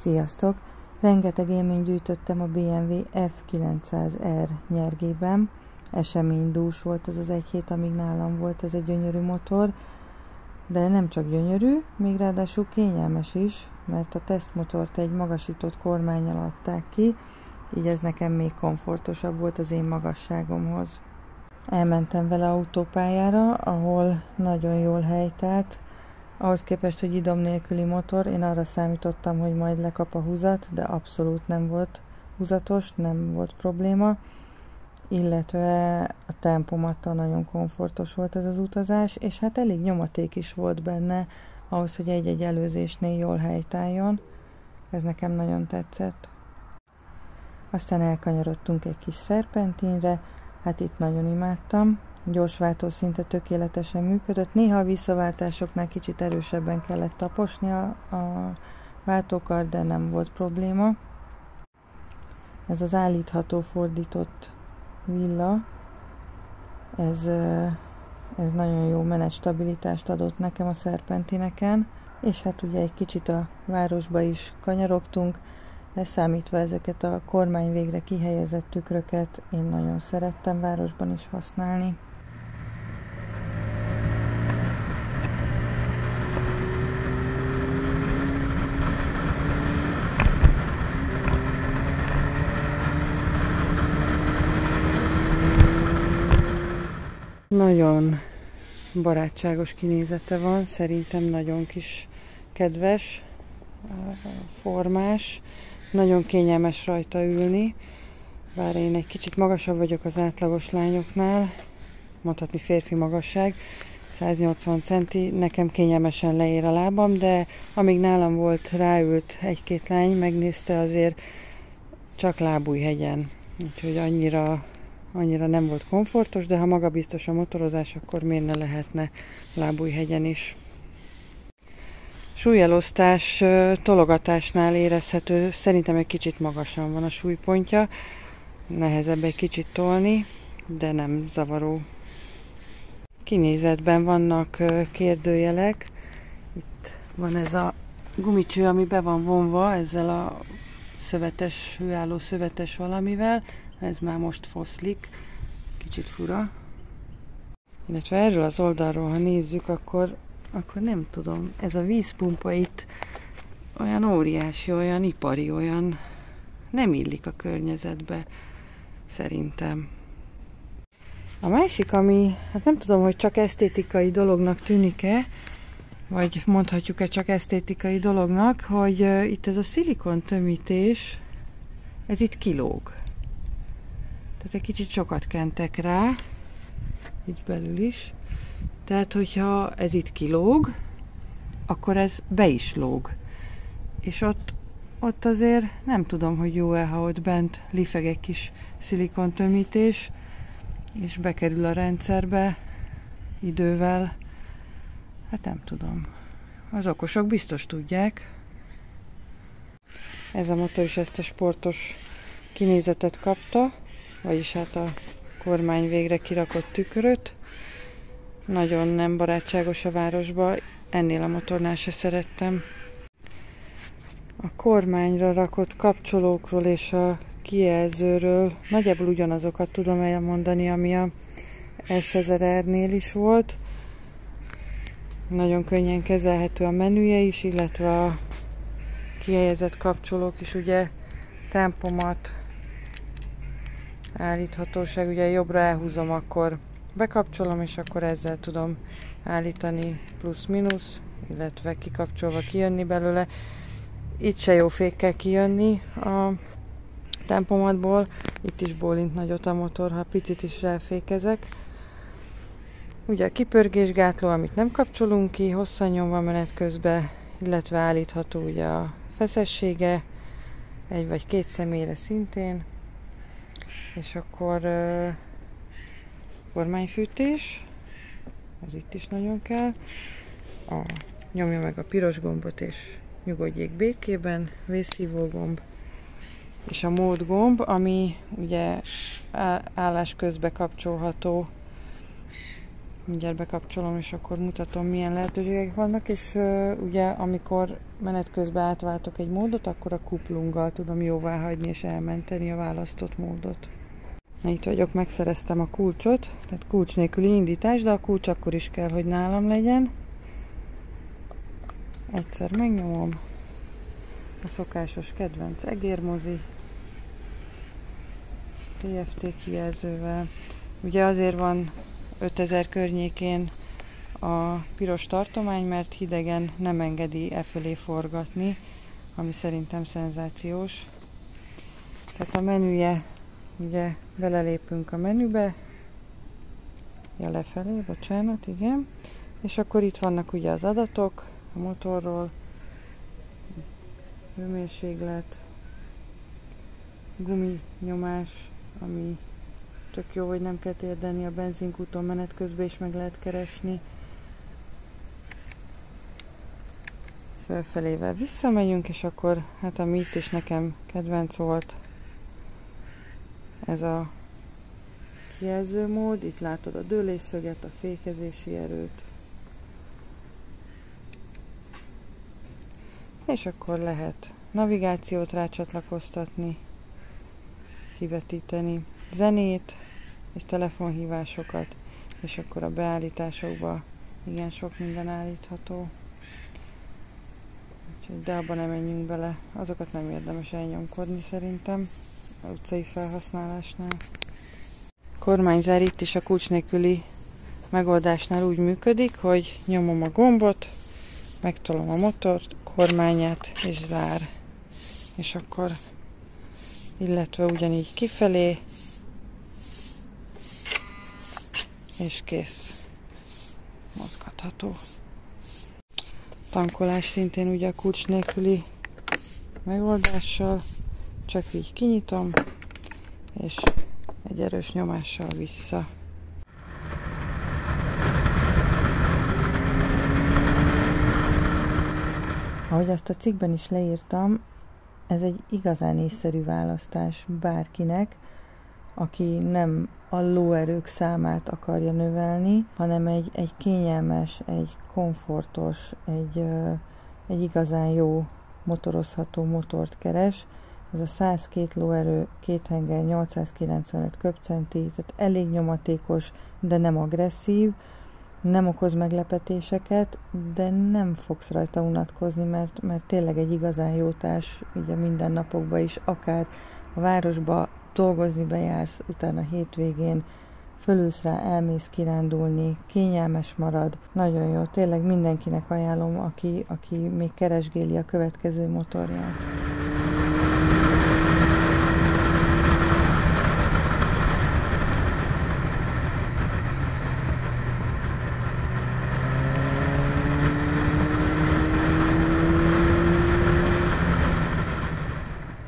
Sziasztok! Rengeteg élményt gyűjtöttem a BMW F900R nyergében. Eseménydús volt ez az egy hét, amíg nálam volt ez a gyönyörű motor. De nem csak gyönyörű, még ráadásul kényelmes is, mert a tesztmotort egy magasított kormánnyal adták ki, így ez nekem még komfortosabb volt az én magasságomhoz. Elmentem vele autópályára, ahol nagyon jól helytált. Ahhoz képest, hogy idom nélküli motor, én arra számítottam, hogy majd lekap a húzat, de abszolút nem volt húzatos, nem volt probléma. Illetve a tempomattal nagyon komfortos volt ez az utazás, és hát elég nyomaték is volt benne, ahhoz, hogy egy-egy előzésnél jól helytálljon. Ez nekem nagyon tetszett. Aztán elkanyarodtunk egy kis szerpentinre, hát itt nagyon imádtam. Gyorsváltószinte tökéletesen működött. Néha a visszaváltásoknál kicsit erősebben kellett taposni a váltókart, de nem volt probléma. Ez az állítható fordított villa, ez nagyon jó menetstabilitást adott nekem a szerpentineken, és hát ugye egy kicsit a városba is kanyarogtunk, leszámítva ezeket a kormány végre kihelyezett tükröket, én nagyon szerettem városban is használni. Nagyon barátságos kinézete van, szerintem nagyon kis kedves, formás, nagyon kényelmes rajta ülni, bár én egy kicsit magasabb vagyok az átlagos lányoknál, mondhatni férfi magasság, 180 centi, nekem kényelmesen leér a lábam, de amíg nálam volt, ráült egy-két lány, megnézte, azért csak Lábújhegyen, úgyhogy annyira nem volt komfortos, de ha magabiztos a motorozás, akkor miért ne lehetne Lábújhegyen is. Súlyelosztás tologatásnál érezhető, szerintem egy kicsit magasan van a súlypontja, nehezebb egy kicsit tolni, de nem zavaró. Kinézetben vannak kérdőjelek, itt van ez a gumicső, ami be van vonva ezzel a szövetes, hőálló szövetes valamivel, ez már most foszlik, kicsit fura. Illetve erről az oldalról, ha nézzük, akkor nem tudom, ez a vízpumpa itt olyan óriási, olyan ipari, olyan nem illik a környezetbe, szerintem. A másik, ami, hát nem tudom, hogy csak esztétikai dolognak tűnik-e, vagy mondhatjuk-e csak esztétikai dolognak, hogy itt ez a szilikon tömítés, ez itt kilóg. Tehát egy kicsit sokat kentek rá, így belül is. Tehát, hogyha ez itt kilóg, akkor ez be is lóg. És ott azért nem tudom, hogy jó-e, ha ott bent lifeg egy kis szilikontömítés, és bekerül a rendszerbe idővel. Hát nem tudom. Az okosok biztos tudják. Ez a motor is ezt a sportos kinézetet kapta, vagyis hát a kormány végre kirakott tükröt. Nagyon nem barátságos a városba, ennél a motornál se szerettem. A kormányra rakott kapcsolókról és a kijelzőről nagyjából ugyanazokat tudom elmondani, ami a S1000R-nél is volt. Nagyon könnyen kezelhető a menüje is, illetve a kihelyezett kapcsolók is, ugye tempomat, állíthatóság, ugye jobbra elhúzom, akkor bekapcsolom, és akkor ezzel tudom állítani plusz-minusz, illetve kikapcsolva kijönni belőle. Itt se jó fékkel kijönni a tempomatból, itt is bólint nagyot a motor, ha picit is ráfékezek. Ugye a kipörgésgátló, amit nem kapcsolunk ki, hosszan nyomva menet közben, illetve állítható ugye a feszessége, egy vagy két személyre szintén, és akkor kormányfűtés, ez itt is nagyon kell, nyomja meg a piros gombot és nyugodjék békében, vészhívó gomb, és a mód gomb, ami ugye állás közben kapcsolható, Mindjárt bekapcsolom, és akkor mutatom, milyen lehetőségek vannak, és ugye amikor menet közben átváltok egy módot, akkor a kuplunggal tudom jóvá hagyni és elmenteni a választott módot. Na, itt vagyok, megszereztem a kulcsot, tehát kulcs nélküli indítás, de a kulcs akkor is kell, hogy nálam legyen. Egyszer megnyomom, a szokásos kedvenc egérmozi, TFT kijelzővel. Ugye azért van 5000 környékén a piros tartomány, mert hidegen nem engedi e fölé forgatni, ami szerintem szenzációs. Tehát a menüje, ugye belelépünk a menübe, ja, lefelé, bocsánat, igen, és akkor itt vannak ugye az adatok a motorról, hőmérséklet, guminyomás, ami tök jó, hogy nem kell térdelni a benzinkúton menet közben is meg lehet keresni. Fölfelével visszamegyünk, és akkor, hát ami itt is nekem kedvenc volt, ez a kijelzőmód. Itt látod a dőlésszöget, a fékezési erőt. És akkor lehet navigációt rácsatlakoztatni, kivetíteni zenét és telefonhívásokat, és akkor a beállításokba igen sok minden állítható. Úgyhogy de abban nem menjünk bele, azokat nem érdemes elnyomkodni szerintem az utcai felhasználásnál. Kormányzár itt is a kulcs nélküli megoldásnál úgy működik, hogy nyomom a gombot, megtolom a motor kormányát és zár. És akkor, illetve ugyanígy kifelé, és kész. Mozgatható. Tankolás szintén ugye a kulcs nélküli megoldással, csak így kinyitom, és egy erős nyomással vissza. Ahogy azt a cikkben is leírtam, ez egy igazán észszerű választás bárkinek, aki nem a lóerők számát akarja növelni, hanem egy kényelmes, egy komfortos, egy igazán jó motorozható motort keres. Ez a 102 lóerő, 2 henger, 895 köbcenti, tehát elég nyomatékos, de nem agresszív, nem okoz meglepetéseket, de nem fogsz rajta unatkozni, mert tényleg egy igazán jó társ, így a mindennapokban is, akár a városba dolgozni bejársz, utána hétvégén fölülsz rá, elmész kirándulni, kényelmes marad, nagyon jó, tényleg mindenkinek ajánlom, aki még keresgéli a következő motorját.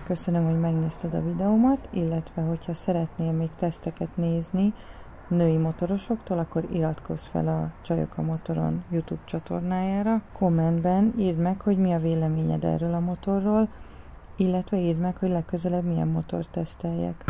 Köszönöm, hogy megnézted a videómat, illetve hogyha szeretnél még teszteket nézni női motorosoktól, akkor iratkozz fel a Csajok a Motoron YouTube csatornájára. Kommentben írd meg, hogy mi a véleményed erről a motorról, illetve írd meg, hogy legközelebb milyen motort teszteljek.